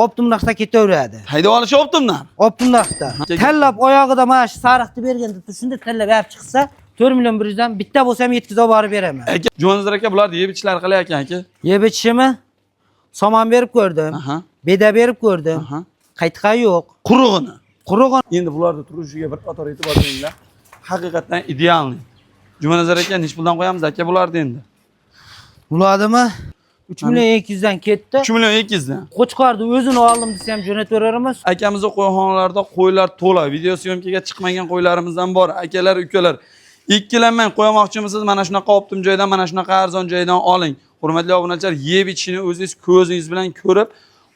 Optimlaqda ketaveradi. Haydab olish optimdan. Optimlaqda. Tallab oyog'ida mana shu sariqni berganda shunda tallab olib chiqsa 4 million 100 dan bitta bo'lsa ham yetkazib borib beraman. Aka, Jumanazar aka bular yeb ichishlar qilay ekan aka. Yeb ichishimi? Somon berib ko'rdim. Beda berib ko'rdim. Qaytqa yo'q. Qurug'ini. Qurug'ini. Endi bularda turishiga bir qator e'tibor beringlar. Haqiqatan idealniy. Jumanazar aka nech puldan qo'yamiz aka bularni endi? Buladimi? 3 million 200 dan ketdi. 3 million 200 dan. Qo'chqorni o'zini oldim desa ham jo'nataveramiz. Akamizning qo'yxonalarida qo'ylar to'la. Video syomkaga chiqmagan qo'ylarimizdan bor. Akalar, ukalar, ikkilanmang, qo'ymoqchimisiz? Mana shunaqa optim joydan, mana shunaqa arzon joydan oling. Hurmatli obunachilar, yeb ichishini o'zingiz ko'zingiz bilan ko'rib,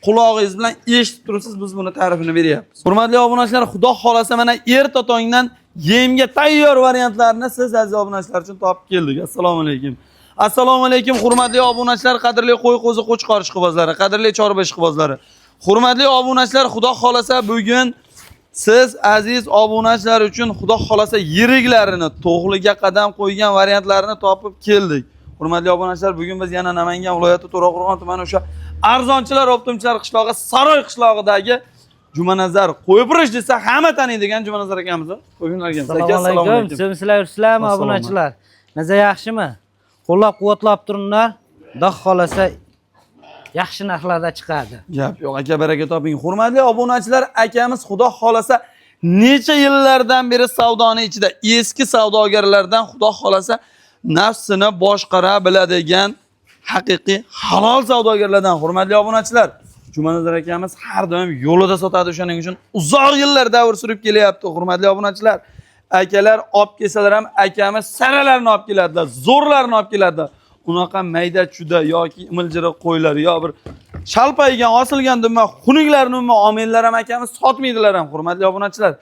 qulog'ingiz bilan eshitib turibsiz, biz buni ta'rifini beryapmiz. Hurmatli obunachilar, Xudo xolasa mana erta tongdan yemga tayyor variantlarni siz aziz obunachilar uchun topib keldik. Assalomu alaykum. Assalomu alaykum hurmatli obunachilar, qadrli qo'y qo'zi qo'chqor ishqibozlari, qadrli chorba ishqibozlari. Hurmatli obunachilar, Xudo xolasa bugun siz aziz obunachilar uchun Xudo xolasa yiriklarini, to'g'liga qadam qo'ygan variantlarini topib keldik. Hurmatli obunachilar, bugun biz yana Namangan viloyati To'raqo'rg'on tumani o'sha arzonchilar, optimchilar qishlog'i Saroy qishlog'idagi Jumanazar qo'ypirish desa hamma taniydigan Jumanazar akamiz. Qo'yinglarga. Assalomu alaykum. Sizlar obunachilar. Naza yaxshimi? Qo'llab-quvvatlab turinglar. Xudo xolasa yaxshi narxlarda chiqadi. Gap yo'q, aka baraka toping. Hurmatli obunachilar, akamiz Xudo xolasa necha yillardan beri savdoni ichida, eski savdogarlardan Xudo xolasa nafsini boshqara biladigan haqiqiy halol savdogarlardan. Hurmatli obunachilar, Jumanazar akamiz har doim yo'lida sotadi, o'shaning uchun uzoq yillar davr surib kelyapti. Hurmatli obunachilar, akalar olib kelsalar ham akamiz saralarni olib keladilar, zo'rlarni olib keladilar. Unaqa mayda chuda yoki imiljira qo'ylar yo bir shalpaygan, osilgan dumma, xunuklarni umuman olmaydilar ham akamiz, sotmaydilar ham. Hurmatli obunachilar,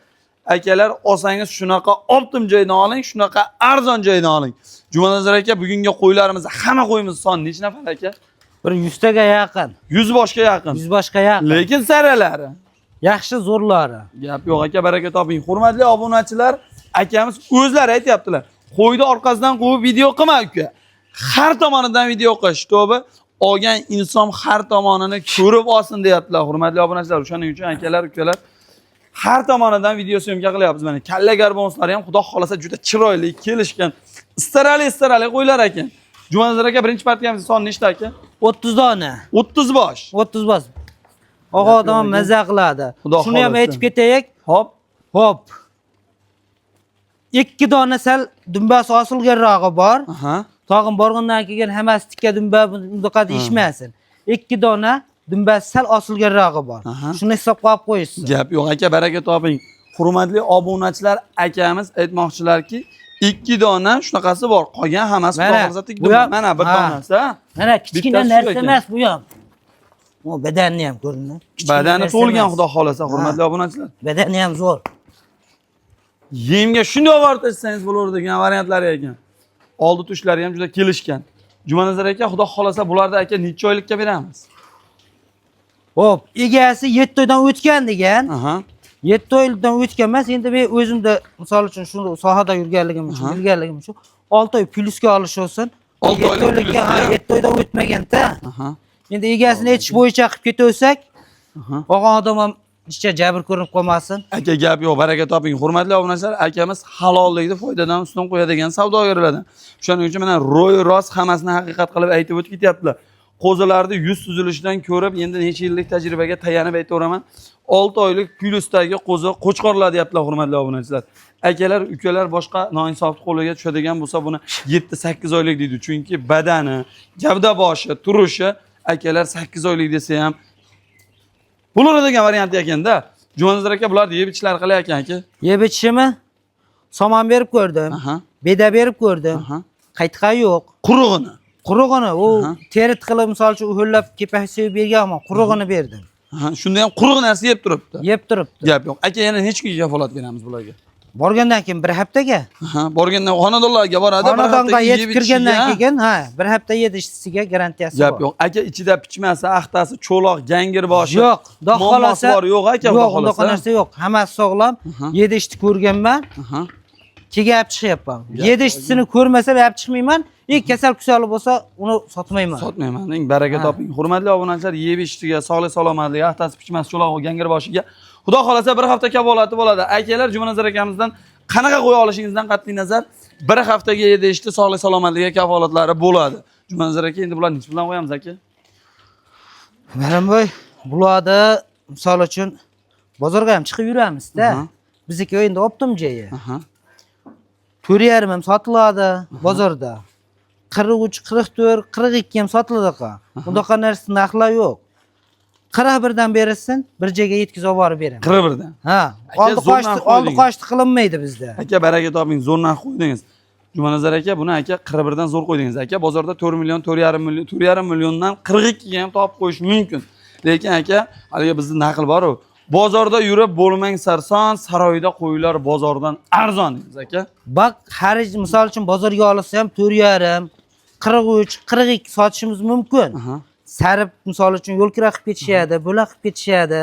akalar olsangiz shunaqa optim joydan oling, shunaqa arzon joydan oling. Jumanazar aka, bugungi qo'ylarimiz, hamma qo'yimiz son necha nafar aka? Bir 100 taga yaqin. 100 boshga yaqin. 100 boshga yaqin. Lekin saralari yaxshi zo'rlari. Gap yo'q aka, baraka toping. Hurmatli obunachilar, akamiz o'zlari aytayaptilar. Qo'yni orqasidan qo'yib video qilma uka. Har tomonidan video qish, to'ba olgan inson har tomonini ko'rib olsin deyaptilar. Hurmatli obunachilar, o'shaning uchun akalar, ukalar har tomonidan video syomka qilyapmiz. Mana kalla garbonslari ham Xudo xolasa juda chiroyli, kelishgan, istarali qo'ylar ekan. Jumanazar aka, birinchi partiyamiz son nechta aka? 30 dona. 30 bosh. 30 bosh. Og'odam maza qiladi. Shuni ham aytib ketaylik. Hop. 2 dona sal dumbasi osilganrog'i bor. Tog'im borgandan keyin hammasi tikka dumba bunaqa deyishmasin. 2 dona dumbasi sal osilganrog'i bor. Shuni hisobga olib qo'yishsin. Gap yo'q aka, baraka toping. Hurmatli obunachilar, akamiz aytmoqchilarki, 2 dona shunaqasi bor. Qolgan hammasi qo'g'irzatik dumba. Mana bir donasi, ha. Mana kichkina narsa emas bu ham. O badanni ham ko'rinadi. Badani to'lgan Xudo xolasa, hurmatli obunachilar. Badani ham zo'r. Yemga shunday o'rtashsangiz bo'laveradigan variantlari ekan. Oldi tushlari ham juda kelishgan. Jumanazar aka, Xudo xolasa bularda aka necha oylikka beramiz? Hop, egasi 7 oydan o'tgan degan. 7 oydan o'tgan emas, endi men o'zimda misol uchun shu sohada yurganligim uchun, bilganligim uchun 6 oy plyusga olish olsin. 6 oylikka 7 oydan o'tmaganda. Endi egasini aytish bo'yicha qilib ketaversak, olgan odam ham hech jabr ko'rinib qolmasin. Aka, gap yo'q, baraka toping. Hurmatli obunachilar, akamiz halollikni foydadan ustun qo'yadigan savdogarlardan. Shuning uchun mana ro'y rost hammasini haqiqat qilib aytib o'tib ketyaptilar. Qo'zilarni yuz tuzilishidan ko'rib, endi necha yillik tajribaga tayanib aytaveraman. 6 oylik plyusdagi qo'zi qo'chqorlar deyaptilar, hurmatli obunachilar. Akalar, ukalar boshqa noinsofli qo'liga tushadigan bo'lsa, buni 7-8 oylik deydi. Chunki badani, gavda boshi, turishi akalar 8 oylik desa ham bo'laveradigan variant ekanda. Jumanazar aka, bularni yeb ichishlar qilay ekan aka. Yeb ichishimi? Somon berib ko'rdim. Beda berib ko'rdim. Qaytqa yo'q. Qurug'ini, u teri tiqilib, misol uchun uhollab kepasi berganman, qurug'ini berdim. Shunda ham quruq narsa yeb turibdi. Yeb turibdi. Gap yo'q. Aka, yana necha kunga kafolat beramiz bularga? Borgandan keyin 1 haftaga. Borgandan xonadonlarga boradi, 1 haftaga yetib kirgandan keyin, 1 hafta yedishiga garantiyasi bor. Gap yo'q. Aka, ichida pichmasi, axtasi, cho'loq, gangir boshi. Yo'q, xudo xolasa bor, yo'q aka, xudo xolasa. Yo'q, unaqa narsa yo'q. Hammasi sog'lom. Yedishni ko'rganman. Keyin olib chiqyapman. Yedishisini ko'rmasam olib chiqmayman. kasal kusali bo'lsa, uni sotmayman. Sotmayman. Eng baraka toping. Hurmatli obunachilar, yeb ichishga, sog'lik salomatlik, ahtasi pichmas cho'loq gangir boshiga Xudo xolasa bir hafta kafolati bo'ladi. Akalar Jumanazar akamizdan qanaqa qo'ya olishingizdan qat'iy nazar bir haftaga yedi ichdi sog'lik salomatligiga kafolatlari bo'ladi. Jumanazar aka, endi bularni nech bilan qo'yamiz aka? Meramboy, bularda misol uchun bozorga ham chiqib yuramiz-da. Bizniki endi optim joyi. 4,5 ham sotiladi bozorda. 43, 44, 42 ham sotiladi. Bundaqa narsa narxlar yo'q. 41 dan berilsin, bir joyga yetkazib borib beraman. 41 dan. Ha, oldi qochdi qilinmaydi bizda. Aka baraka toping, zo'r narx qo'ydingiz. Jumanazar aka, buni aka 41 dan zo'r qo'ydingiz. Aka bozorda 4 million, 4,5 million, 4,5 milliondan 42 ga ham topib qo'yish mumkin. Lekin aka, haliga bizda naql bor-ku. Bozorda yurib bo'lmang sarson, saroyda qo'ylar bozordan arzon deymiz aka. Bak, xarij misol uchun bozorga olsa ham 4,5, 43, 42 sotishimiz mumkin. Sarib misol uchun yo'l kira qilib ketishadi, bo'la qilib ketishadi.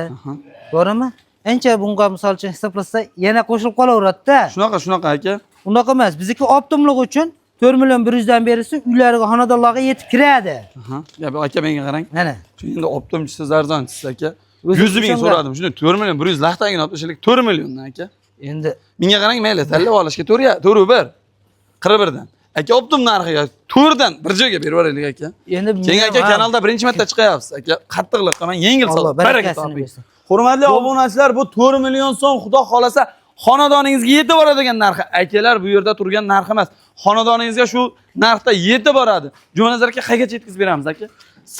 To'g'rimi? Ancha bunga misol uchun hisoblasa yana qo'shilib qolaveradi-da. Shunaqa aka. Unaqa emas. Bizniki optimlik uchun 4 million 100 dan berilsa, uylariga xonadonlarga yetib kiradi. Ya aka menga qarang. Mana. Endi optimchisiz arzonchisiz aka. 100 ming so'radim. Shuni 4 million 100 laxtagini olib tashlaylik 4 milliondan aka. Endi menga qarang, mayli tanlab olishga 4,1. 41 dan. Aka optim narxiga 4 dan bir joyga berib yuboraylik aka. Endi keyin aka kanalda birinchi marta chiqyapsiz aka. Qattiqlik qilmang, yengil Alloh sot. barakasini bersin. Hurmatli obunachilar, bu 4 million so'm Xudo xolasa xonadoningizga yetib boradigan narxi. Akalar bu yerda turgan narx emas. Xonadoningizga shu narxda yetib boradi. Jumanazar aka qayergacha yetkazib beramiz aka?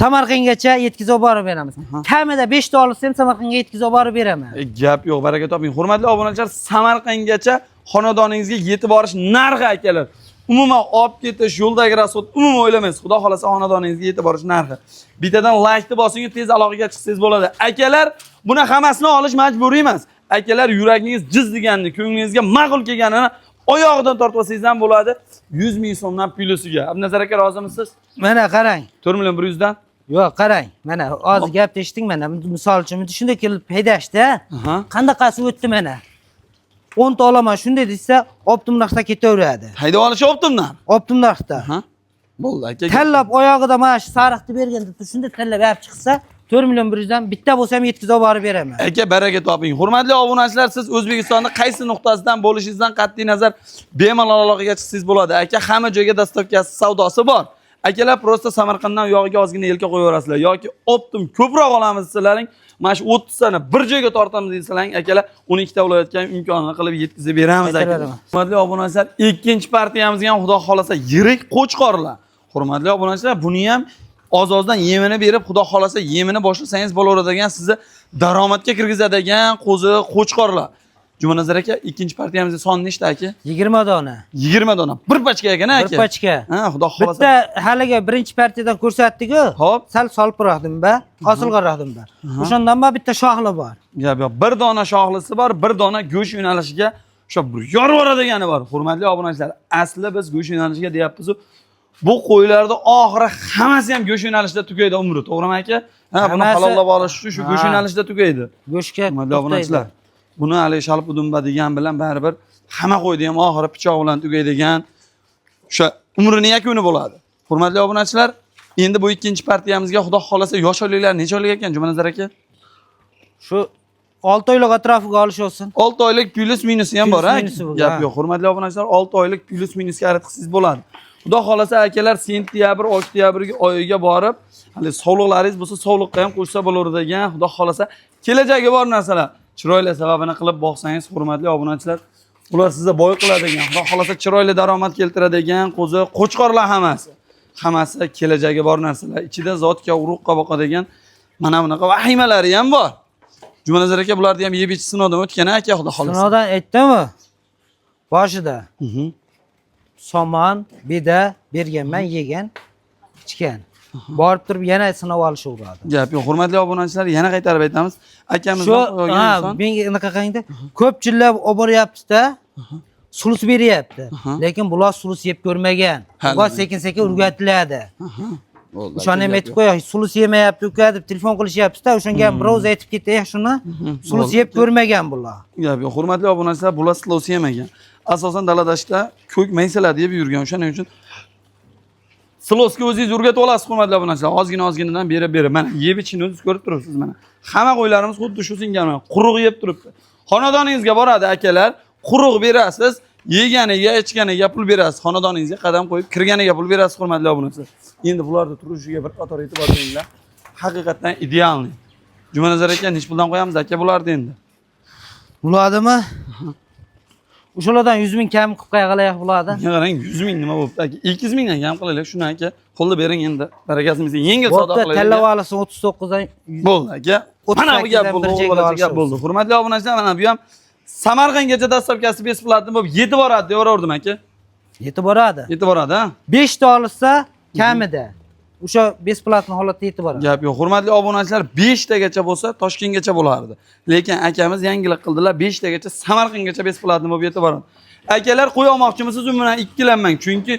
Samarqandgacha yetkazib borib beramiz. Kamida 5 ta olsam Samarqandga yetkazib borib beraman. Gap yo'q, baraka toping. Hurmatli obunachilar, Samarqandgacha xonadoningizga yetib borish narxi akalar. Umuman olib ketish, yo'ldagi rasot umuman o'ylamaysiz. Xudo xolasa xonadoningizga yetib borish narxi. Bittadan like-ni bosing, tez aloqaga chiqsangiz bo'ladi. Akalar, buni hammasini olish majburiy emas. Akalar, yuragingiz jiz deganini, ko'nglingizga ma'qul kelganini oyog'idan tortib olsangiz ham bo'ladi. 100 ming so'mdan plyusiga. Abnazar aka, rozimisiz? Mana qarang. 4 million 100 dan? Yo'q, qarang. Mana hozir gap eshitding mana. Misol uchun shunday kelib haydashda. Qandaqasi o'tdi mana. 10 ta olaman shunday desa, optim narxda ketaveradi. Haydab olish optimdan. Optim narxda. Bo'ldi aka. Tanlab oyog'ida mana shu sariqni berganda shunday tanlab olib chiqsa, 4 million 100 dan bitta bo'lsa ham yetkazib borib beraman. Aka baraka toping. Hurmatli obunachilar, siz O'zbekistonning qaysi nuqtasidan bo'lishingizdan qat'iy nazar bemalol aloqaga chiqsangiz bo'ladi. Aka hamma joyga dastavkasi, savdosi bor. Akalar prosta Samarqanddan uyog'iga ozgina yelka qo'yaverasizlar yoki optim ko'proq olamiz sizlarning mana shu 30 tani bir joyga tortamiz deysalaring, akalar 12 ta viloyatga imkonini qilib yetkazib beramiz akalar. Hurmatli obunachilar, ikkinchi partiyamizga ham Xudo xolasa yirik qo'chqorlar. Hurmatli obunachilar, buni ham oz-ozdan yemini berib, Xudo xolasa yemini boshlasangiz bo'laveradigan, sizni daromadga kirgizadigan qo'chqorlar. Jumanazar aka, ikkinchi partiyamizning soni nechta aka? 20 dona. 20 dona. Bir pachka ekan aka. Bir pachka. Ha, Xudo xolasa. Bitta haliga birinchi partiyadan ko'rsatdik-ku. Xo'p, sal solibroqdim-ba, osilganroqdim-ba. O'shandan ham bitta shoxli bor. Yo'q, bir dona shoxlisi bor, bir dona go'sht yo'nalishiga o'sha bir yorvoradigani bor. Hurmatli obunachilar, asli biz go'sht yo'nalishiga deyapmiz. Bu qo'ylarda oxiri hammasi ham go'sht yo'nalishida tugaydi umri, to'g'rimi aka? Ha, buni halollab olish uchun shu go'sht yo'nalishida tugaydi. Go'shtga hurmatli obunachilar. Buni hali shalib udumba degan bilan baribir hamma qo'ydi ham oxiri pichoq bilan tugaydigan o'sha umrining yakuni bo'ladi. Hurmatli obunachilar, endi bu ikkinchi partiyamizga Xudo xolasa yosh oyliklar necha oylik ekan Jumanazar aka? Shu 6 oylik atrofiga olish olsin. 6 oylik plus minusi ham bor, ha? Gap yo'q. Hurmatli obunachilar, 6 oylik plus minusga xarid qilsangiz bo'ladi. Xudo xolasa akalar sentyabr, oktyabr oyiga borib, hali sog'liqlaringiz bo'lsa, sog'liqqa ham qo'shsa bo'laveradigan, Xudo xolasa kelajagi bor narsalar. Chiroyli sababini qilib boqsangiz, hurmatli obunachilar, ular sizga boy qiladigan, Xudo xolasa chiroyli daromad keltiradigan qo'chqorlar hammasi. Hammasi kelajagi bor narsalar. Ichida zotga urug'qa boqadigan mana bunaqa vahimalari ham bor. Jumanazar aka, bularni ham yeb ichish sinovdan o'tgan aka, Xudo xolasa. Sinovdan aytdimmi? Boshida. Somon, beda berganman, yegan, ichgan. Borib turib yana sinov olishaveradi. Gap yo'q. Hurmatli obunachilar, yana qaytarib aytamiz. Akamizdan qo'ygan inson. Menga unaqa qilingda, ko'p yillar olib boryapti-da, sulus beryapti. Lekin bular sulus yeb ko'rmagan. Bular sekin-sekin o'rgatiladi. O'shani ham aytib qo'yay, sulus yemayapti uka deb telefon qilishyapti-da, o'shanga ham biroz aytib ketay, shuni sulus yeb ko'rmagan bular. Gap yo'q. Hurmatli obunachilar, bular sulus yemagan. Asosan daladashda ko'k maysalar deb yurgan. O'shaning uchun Silosga o'zingiz o'rgatib olasiz, hurmatli obunachilar. Ozgina-ozginadan berib. Mana yeb ichini o'zingiz ko'rib turibsiz mana. Hamma qo'ylarimiz xuddi shu singan, quruq yeb turibdi. Xonadoningizga boradi akalar, quruq berasiz, yeganiga, ichganiga pul berasiz. Xonadoningizga qadam qo'yib, kirganiga pul berasiz, hurmatli obunachilar. Endi bularda turishiga bir qator e'tibor beringlar. Haqiqatan idealniy. Jumanazar aka, nech puldan qo'yamiz aka bularni endi? Buladimi? O'shalardan 100 ming kam qilib qo'yag'alayak bo'ladi. Qarang, 100 ming nima bo'pti aka? 200 mingdan kam qilaylik shuni aka. Qo'lni bering endi. Barakasingizga yengil savdo qilaylik. Tallab olasiz 39 dan. Bo'ldi aka. Mana bu gap bo'ldi. Hurmatli obunachilar, mana bu ham Samarqandgacha dastlabkasi besplatni bo'lib yetib boradi deyaverdim aka. Yetib boradi. Yetib boradi, ha? 5 ta olsa kamida. O'sha besplatni holatda yetib boradi. Gap yo'q. Hurmatli obunachilar, 5 tagacha bo'lsa Toshkentgacha bo'lardi. Lekin akamiz yangilik qildilar, 5 tagacha Samarqandgacha besplatni bo'lib yetib boradi. Akalar, qo'y olmoqchimisiz, umuman ikkilanmang, chunki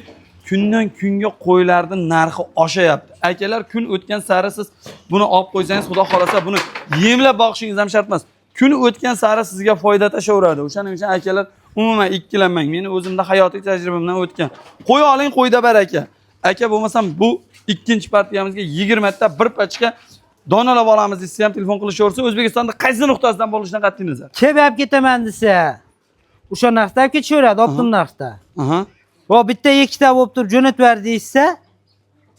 kundan kunga qo'ylarning narxi oshayapti. Akalar, kun o'tgan sari siz buni olib qo'ysangiz, xudo xolasa buni yemlab boqishingiz ham shart emas. Kun o'tgan sari sizga foyda tashaveradi. O'shaning uchun akalar, umuman ikkilanmang. Meni o'zimda hayotiy tajribamdan o'tgan. Qo'y oling, qo'yda baraka. Aka bo'lmasam bu ikkinchi partiyamizga 20 ta bir pachka donalab olamiz desa ham telefon qilishaversa, O'zbekistonda qaysi nuqtasidan bo'lishidan qat'iy nazar. Kelib ketaman desa, o'sha narxda kechaveradi, optim narxda. Aha. Va bitta ikkita bo'lib turib jo'natib ver deysa,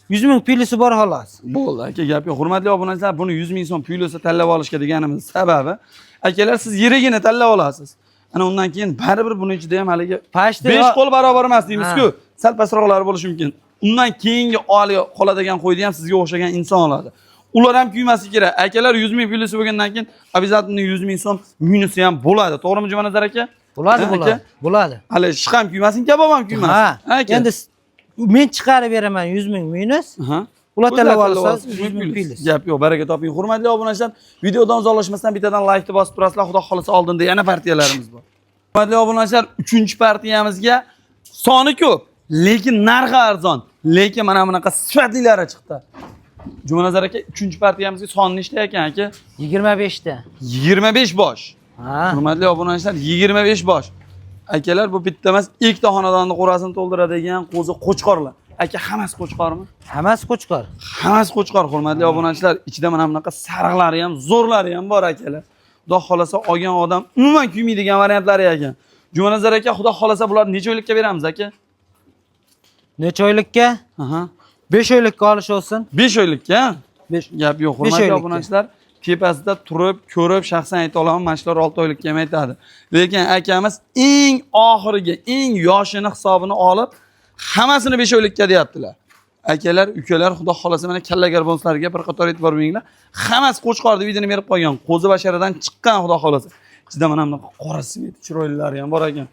100 ming pulisi bor xolos. Bo'ldi aka, gap yo'q. Hurmatli obunachilar, buni 100 ming so'm pulisi tanlab olishga deganimiz sababi, akalar siz yirigini tanlab olasiz. Ana undan keyin baribir buni ichida ham haligi 5 qo'l barobar emas deymiz-ku, sal pastroqlari bo'lishi mumkin. Undan keyingi qoladigan qo'yni ham sizga o'xshagan inson oladi. Ular ham kuymasi kerak. Akalar 100 ming pulisi bo'lgandan keyin обязательно 100 ming so'm minusi ham bo'ladi. To'g'rimi Jumanazar aka? Bo'ladi. Hali ish ham kuymasin, kabob ham kuymasin. Endi men chiqarib beraman 100 ming minus. Ular tanlab olsa 100 ming pulisi. Gap yo'q, baraka toping. Hurmatli obunachilar, videodan uzoqlashmasdan bittadan like bosib turasizlar. Xudo xolasa oldinda yana partiyalarimiz bor. Hurmatli obunachilar, 3-partiyamizga soni ko'p, lekin narxi arzon. Lekin mana bunaqa sifatlilari chiqdi. Jumanazar aka, 3-partiyamizga soni nechta ekan aka? 25 ta. 25 bosh. Hurmatli obunachilar, 25 bosh. Akalar, bu bitta emas, ikkita xonadonni qo'rasini to'ldiradigan qo'zi qo'chqorlar. Aka, hammasi qo'chqormi? Hammasi qo'chqor. Hammasi qo'chqor, hurmatli obunachilar. Ichida mana bunaqa sariqlari ham, zo'rlari ham bor akalar. Xudo xolasa olgan odam umuman kuymaydigan variantlari ekan. Jumanazar aka, xudo xolasa bularni necha oylikka beramiz aka? Necha oylikka? 5 oylikka olish olsin. 5 oylikka? Gap yo'q, hurmatli obunachilar. Tepasida turib, ko'rib, shaxsan ayta olaman, mashlar 6 oylikka ham aytadi. Lekin akamiz eng oxiriga, eng yoshini hisobini olib, hammasini 5 oylikka deyaptilar. Akalar, ukalar, xudo xolasa mana kallagar bonslariga bir qator e'tibor beringlar. Hammasi qo'chqorni videoni berib qo'ygan, qo'zi basharadan chiqqan, xudo xolasa. Ichida mana bunaqa qora svet chiroylilari ham bor ekan.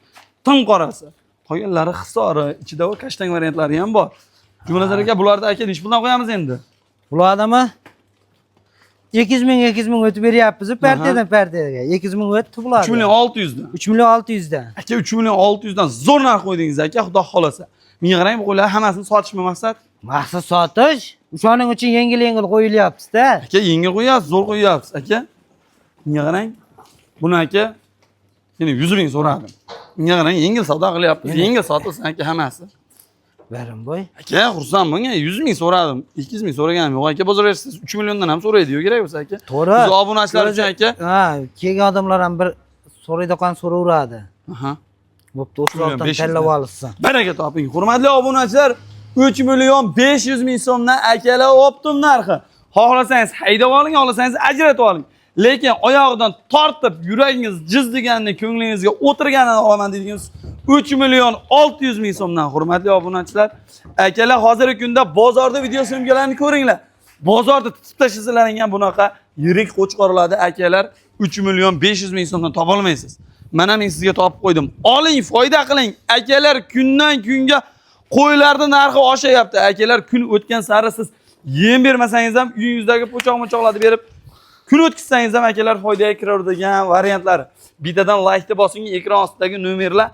Tim qorasi. Qolganlari hisori, ichida va kashtang variantlari ham bor. Jumanazar aka, bularni aka nech puldan qo'yamiz endi? Bulardimi? 200 ming o'tib beryapmiz partiyaga. 200 ming o'tib bo'ladi. 3.600 dan. 3.600 dan. Aka, 3.600 dan zo'r narx qo'ydingiz aka, xudo xolasa. Menga qarang, bu qo'ylar hammasini sotishmi maqsad? Maqsad sotish. O'shaning uchun yengil qo'yilyapti-da. Aka, yengil qo'yapsiz, zo'r qo'yapsiz aka. Menga qarang. Buni aka, yine 100 ming so'radim. Menga qarang, yengil savdo qilyapmiz. Yengil sotilsin aka hammasi. Barim boy. Aka, xursandman, 100 ming so'radim. 200 ming so'raganim yo'q aka. Bozorasiz 3 milliondan ham so'raydi-yu, kerak bo'lsa aka. To'g'ri. Biz obunachilar uchun aka. Kelgan odamlar ham bir so'raydigan so'raveradi. Bo'pti, o'shalardan tanlab olsin. Baraka toping. Hurmatli obunachilar, 3 million 500 ming so'mdan akalar optim narxi. Xohlasangiz haydab oling, xohlasangiz ajratib oling. Lekin oyog'idan tortib, yuragingiz jiz deganini, ko'nglingizga o'tirganini olaman dedingiz. 3 million 600 ming so'mdan, hurmatli obunachilar. Akalar, hozirgi kunda bozorda video syomkalarini ko'ringlar. Bozorda titib tashlasalar bunaqa yirik qo'chqorlarni akalar 3 million 500 ming so'mdan topa olmaysiz. Mana men sizga topib qo'ydim. Oling, foyda qiling. Akalar, kundan kunga qo'ylarning narxi oshayapti. Akalar, kun o'tgan sari siz yem bermasangiz ham uyingizdagi po'choq-mochoqlarni berib kun o'tkazsangiz ham akalar foydaga kiraveradigan variantlar. Bittadan like bosing, ekran ostidagi nomerlar.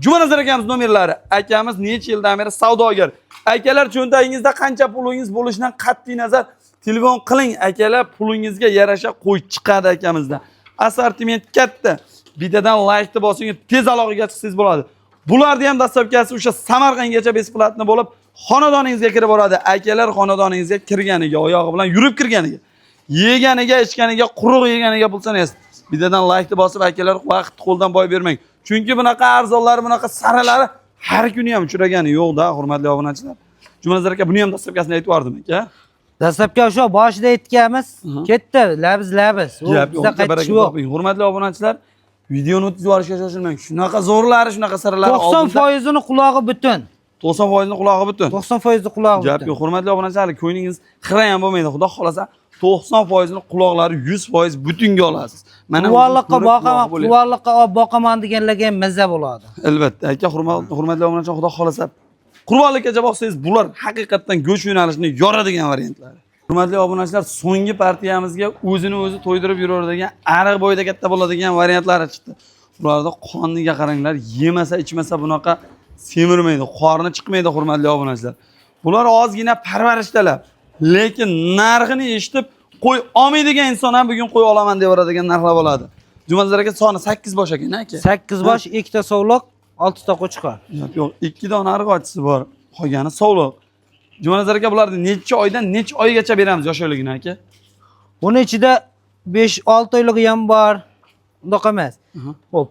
Jumanazar akamiz nomerlari. Akamiz necha yildan beri savdogar. Akalar, cho'ntagingizda qancha pulingiz bo'lishidan qat'iy nazar telefon qiling. Akalar, pulingizga yarasha qo'y chiqadi akamizdan. Assortiment katta. Bittadan like bosing, tez aloqaga chiqsangiz bo'ladi. Bularni ham dastlabkasi o'sha Samarqandgacha besplatni bo'lib, xonadoningizga kirib boradi. Akalar xonadoningizga kirganiga, oyog'i bilan yurib kirganiga, yeganiga, ichganiga, quruq yeganiga bo'lsangiz, bittadan like bosib akalar vaqt qo'ldan boy bermang. Chunki bunaqa arzonlar, bunaqa saralari har kuni ham uchragani yo'q-da, hurmatli obunachilar. Jumanazar aka, buni ham dastlabkasini aytib yubordim aka. Dastlabki o'sha boshida aytganmiz, ketdi, labz. Bizda qaytish yo'q. Hurmatli obunachilar, videoni o'tkazib yuborishga shoshilmang. Shunaqa zo'rlari, shunaqa saralari 90% ni qulog'i butun. 90% ni qulog'i butun. 90% qulog'i butun. Gap yo'q, hurmatli obunachilar, ko'nglingiz xira ham bo'lmaydi. Xudo xolasa 90% ni quloqlari 100% butunga olasiz. Mana quvonliqqa olib boqaman deganlarga ham mazza bo'ladi. Albatta, aka, hurmatli obunachilar, xudo xolasa qurbonlikka boqsangiz, bular haqiqatdan go'sht yo'nalishini yoradigan variantlar. Hurmatli obunachilar, so'nggi partiyamizga o'zini o'zi to'ydirib yuraveradigan, ariq bo'yida katta bo'ladigan variantlari chiqdi. Bularda qoniga qaranglar, yemasa, ichmasa bunaqa semirmaydi, qorni chiqmaydi hurmatli obunachilar. Bular ozgina parvarishdalar, lekin narxini eshitib qo'y olmaydigan inson ham bugun qo'y olaman deb yoradigan narxlar bo'ladi. Jumanazar aka, soni 8 bosh ekan, aka. 8 bosh, 2 ta sovliq, 6 ta qo'chqor. Yo'q, 2 dona arg'ochisi bor, qolgani sovliq. Jumanazar aka, bularni necha oydan necha oygacha beramiz yoshligini aka? Buni ichida 5-6 oyligi ham bor. Undoq emas. Xo'p.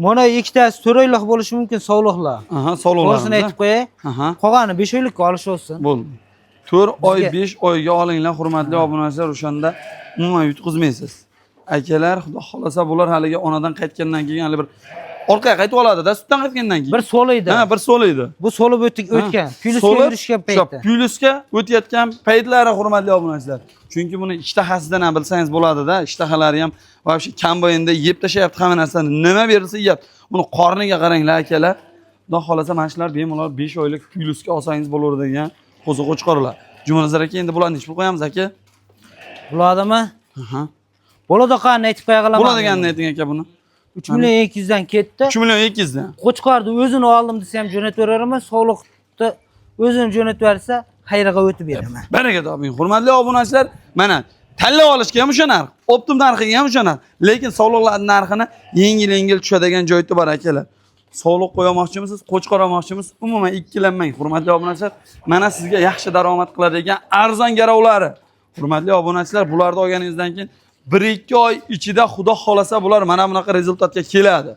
Mana ikkitasi 4 oylik bo'lishi mumkin sovliqlar. Sovliqlar. O'zini aytib qo'yay. Qolgani 5 oylikka olish olsin. Bo'ldi. 4 oy, 5 oyga olinglar hurmatli obunachilar, o'shanda umuman yutqizmaysiz. Akalar, xudo xolasa bular haliga onadan qaytgandan keyin hali bir orqaga qaytib oladi-da, sutdan qaytgandan keyin. Bir so'laydi. Bir so'laydi. Bu so'lib o'tgan. Plyusga yurishgan paytda. Plyusga o'tayotgan paytlari hurmatli obunachilar. Chunki buni ishtahasidan ham bilsangiz bo'ladi-da, ishtahalari ham vobshe kam bo'yinda yeb tashlayapti hamma narsani. Nima berilsa yeyapti. Buni qorniga qaranglar akalar. Xudo xolasa mana shular bemalol 5 oylik plyusga olsangiz bo'laveradigan qo'zi qo'chqorlar. Jumanazar aka, endi bularni nechta qo'yamiz aka? Bo'ladimi? Bo'ladi, qani aytib qo'ya qolaman. Bo'ladiganini ayting aka buni. 3 million 200 dan ketdi. 3 million 200 dan. Qo'chqorni o'zini oldim desa ham jo'nataveramiz, sovliqni o'zini jo'natib bersa, xayriga o'tib beraman. Baraka toping. Hurmatli obunachilar, mana tanlab olishga ham o'sha narx, optim narxiga ham o'sha narx. Lekin sovliqlarning narxini yengil tushadigan joyda bor akalar. Sovliq qo'ymoqchimisiz, qo'chqor olmoqchimisiz, umuman ikkilanmang hurmatli obunachilar. Mana sizga yaxshi daromad qiladigan arzon garovlari. Hurmatli obunachilar, bularni olganingizdan keyin 1-2 oy ichida xudo xolasa bular mana bunaqa rezultatga keladi.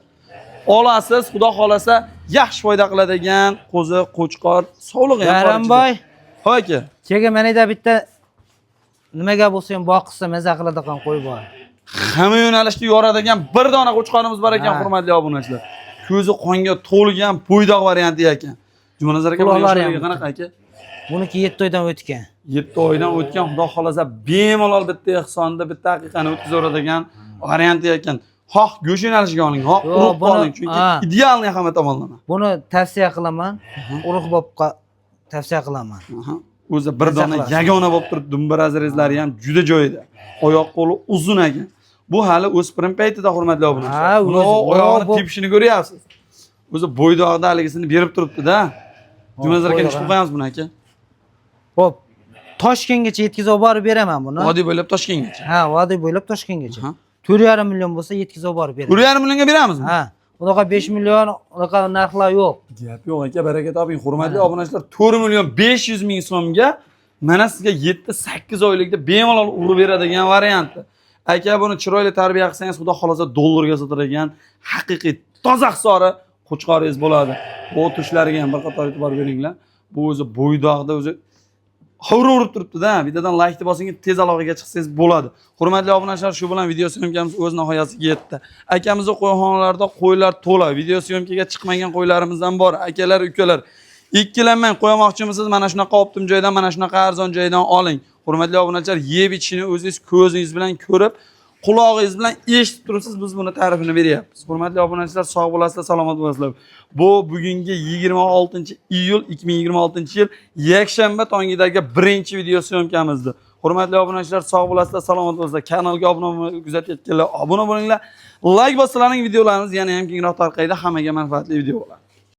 Olasiz, xudo xolasa yaxshi foyda qiladigan qo'zi, qo'chqor, sovliq ham bor. Baramboy. Hoy aka. Chega menida bitta nimaga bo'lsa ham boqsa maza qiladigan qo'y bor. Hamma yo'nalishda yoradigan bir dona qo'chqorimiz bor ekan hurmatli obunachilar. Ko'zi qonga to'lgan bo'ydoq varianti ekan. Jumanazar aka, bu qanaqa aka? Buniki 7 oydan o'tgan. 7 oydan o'tgan, xudo xolasa bemalol bitta ehsonda bitta haqiqani o'tkazaveradigan varianti ekan. Xoh go'sht yo'nalishiga oling, xoh urug' oling, chunki idealniy hamma tomonlama. Buni tavsiya qilaman. Urug' bobqa tavsiya qilaman. O'zi bir dona yagona bo'lib turib, dumbarazrizlari ham juda joyida. Oyoq qo'li uzun ekan. Bu hali o'spirim paytida hurmatli obunachilar. Uni oyog'ini tepishini ko'ryapsiz. O'zi bo'ydoqda haligisini berib turibdi-da. Jumanazar aka, nechta qo'yamiz buni aka? Xo'p. Toshkentgacha yetkazib borib beraman buni. Vodiy bo'ylab Toshkentgacha. Vodiy bo'ylab Toshkentgacha. 4,5 million bo'lsa yetkazib borib beraman. 4,5 millionga beramizmi? Unaqa 5 million unaqa narxlar yo'q. Gap yo'q aka, baraka toping. Hurmatli obunachilar, 4 million 500 ming so'mga mana sizga 7-8 oylikda bemalol urib beradigan varianti. Aka, buni chiroyli tarbiya qilsangiz, xudo xolasa dollarga sotiladigan haqiqiy toza hisobi qo'chqoringiz bo'ladi. Bu tushlariga ham bir qator e'tibor beringlar. Bu o'zi bo'ydoqda o'zi hovri urib turibdi-da. Bittadan like bosing, tez aloqaga chiqsangiz bo'ladi. Hurmatli obunachilar, shu bilan video syomkamiz o'z nihoyasiga yetdi. Akamizning qo'yxonalarida qo'ylar to'la. Video syomkaga chiqmagan qo'ylarimizdan bor. Akalar, ukalar, ikkilanmang, qo'ymoqchimisiz, mana shunaqa optim joydan, mana shunaqa arzon joydan oling. Hurmatli obunachilar, yeb ichishini o'zingiz ko'zingiz bilan ko'rib, qulog'ingiz bilan eshitib turibsiz, biz buni ta'rifini beryapmiz. Hurmatli obunachilar, sog' bo'lasizlar, salomat bo'lasizlar. Bu bugungi 26-iyul 2026-yil yakshanba tongidagi birinchi video syomkamizdir. Hurmatli obunachilar, sog' bo'lasizlar, salomat bo'lasizlar. Kanalga obuna bo'lib kuzatayotganlar, obuna bo'linglar. Like bossalaring videolarimiz yana ham kengroq tarqaydi, hammaga manfaatli video bo'ladi.